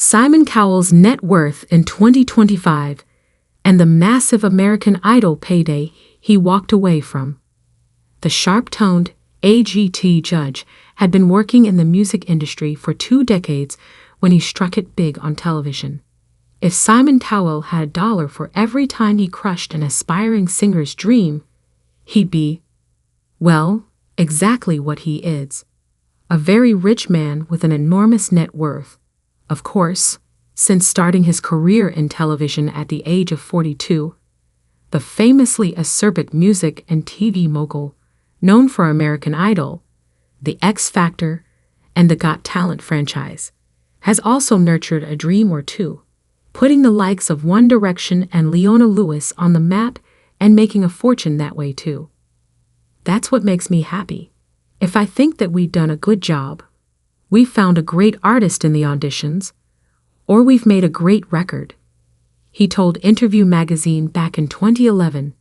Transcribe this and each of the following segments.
Simon Cowell's net worth in 2025, and the massive American Idol payday he walked away from. The sharp-toned AGT judge had been working in the music industry for 2 decades when he struck it big on television. If Simon Cowell had $1 for every time he crushed an aspiring singer's dream, he'd be, well, exactly what he is. A very rich man with an enormous net worth. Of course, since starting his career in television at the age of 42, the famously acerbic music and TV mogul, known for American Idol, The X Factor, and the Got Talent franchise, has also nurtured a dream or two, putting the likes of One Direction and Leona on the map and making a fortune that way too. That's what makes me happy. If I think that we've done a good job, we found a great artist in the auditions, or we've made a great record, he told Interview magazine back in 2011,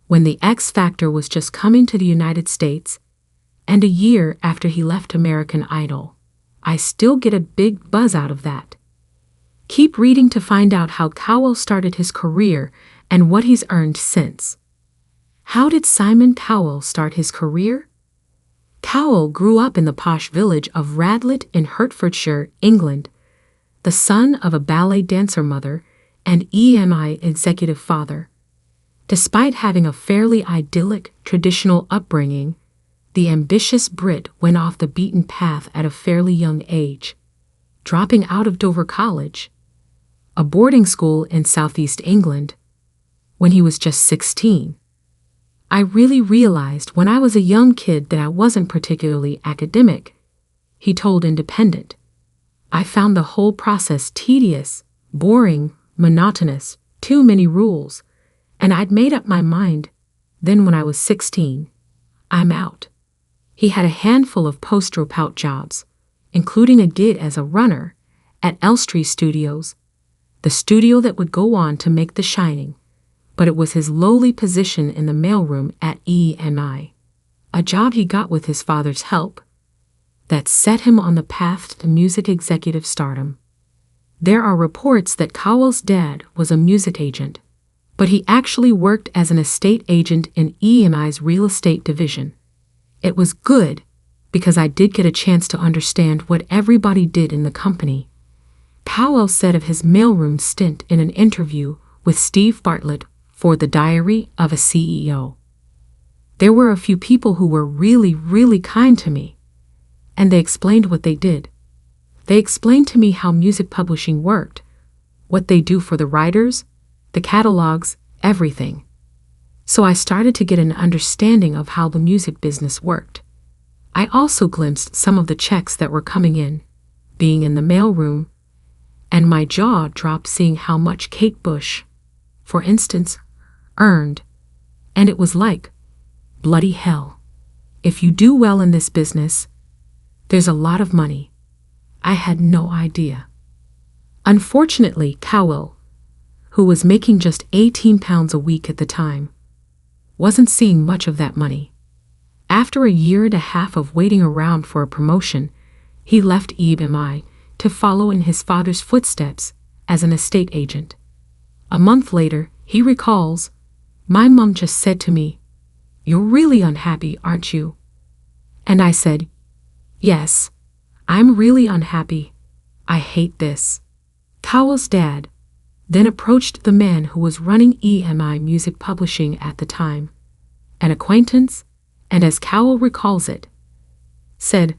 when The X Factor was just coming to the United States, and a year after he left American Idol. I still get a big buzz out of that. Keep reading to find out how Cowell started his career and what he's earned since. How did Simon Cowell start his career? Cowell grew up in the posh village of Radlett in Hertfordshire, England, the son of a ballet dancer mother and EMI executive father. Despite having a fairly idyllic, traditional upbringing, the ambitious Brit went off the beaten path at a fairly young age, dropping out of Dover College, a boarding school in southeast England, when he was just 16. I really realized when I was a young kid that I wasn't particularly academic, he told Independent. I found the whole process tedious, boring, monotonous, too many rules, and I'd made up my mind. Then when I was 16, I'm out. He had a handful of post-dropout jobs, including a gig as a runner at Elstree Studios, the studio that would go on to make The Shining, but it was his lowly position in the mailroom at EMI, a job he got with his father's help, that set him on the path to music executive stardom. There are reports that Cowell's dad was a music agent, but he actually worked as an estate agent in EMI's real estate division. It was good, because I did get a chance to understand what everybody did in the company. Cowell said of his mailroom stint in an interview with Steve Bartlett for The Diary of a CEO. There were a few people who were really, really kind to me, and they explained what they did. They explained to me how music publishing worked, what they do for the writers, the catalogs, everything. So I started to get an understanding of how the music business worked. I also glimpsed some of the checks that were coming in, being in the mailroom, and my jaw dropped seeing how much Kate Bush, for instance, earned, and it was like, bloody hell. If you do well in this business, there's a lot of money. I had no idea. Unfortunately, Cowell, who was making just £18 a week at the time, wasn't seeing much of that money. After a year and a half of waiting around for a promotion, he left EMI to follow in his father's footsteps as an estate agent. A month later, he recalls, "My mom just said to me, 'You're really unhappy, aren't you?' And I said, 'Yes, I'm really unhappy. I hate this.'" Cowell's dad then approached the man who was running EMI Music Publishing at the time, an acquaintance, and as Cowell recalls it, said,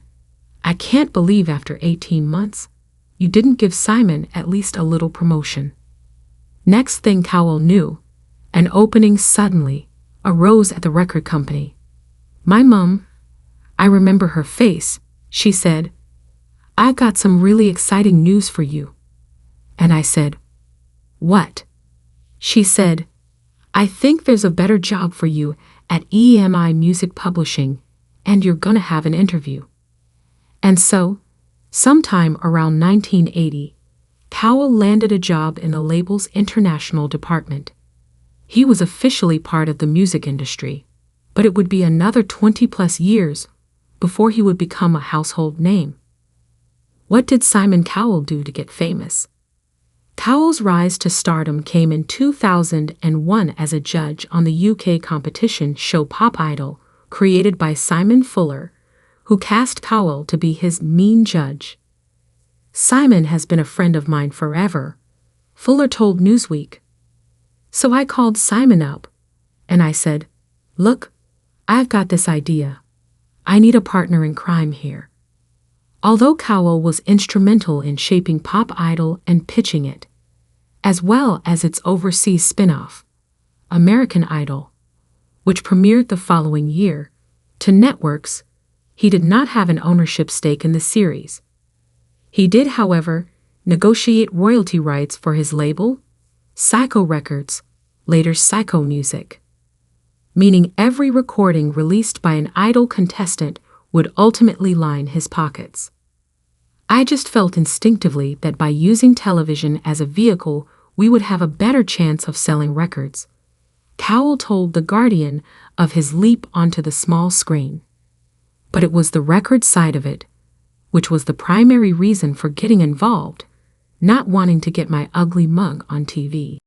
"I can't believe after 18 months, you didn't give Simon at least a little promotion." Next thing Cowell knew, an opening suddenly arose at the record company. My mom, I remember her face, she said, "I got some really exciting news for you." And I said, "What?" She said, "I think there's a better job for you at EMI Music Publishing, and you're gonna have an interview." And so, sometime around 1980, Cowell landed a job in the label's international department. He was officially part of the music industry, but it would be another 20-plus years before he would become a household name. What did Simon Cowell do to get famous? Cowell's rise to stardom came in 2001 as a judge on the UK competition show Pop Idol, created by Simon Fuller, who cast Cowell to be his mean judge. Simon has been a friend of mine forever, Fuller told Newsweek. So I called Simon up, and I said, "Look, I've got this idea. I need a partner in crime here." Although Cowell was instrumental in shaping Pop Idol and pitching it, as well as its overseas spin-off, American Idol, which premiered the following year, to networks, he did not have an ownership stake in the series. He did, however, negotiate royalty rights for his label, Psycho Records, later Psycho Music, meaning every recording released by an Idol contestant would ultimately line his pockets. I just felt instinctively that by using television as a vehicle, we would have a better chance of selling records. Cowell told The Guardian of his leap onto the small screen. But it was the record side of it, which was the primary reason for getting involved, not wanting to get my ugly mug on TV.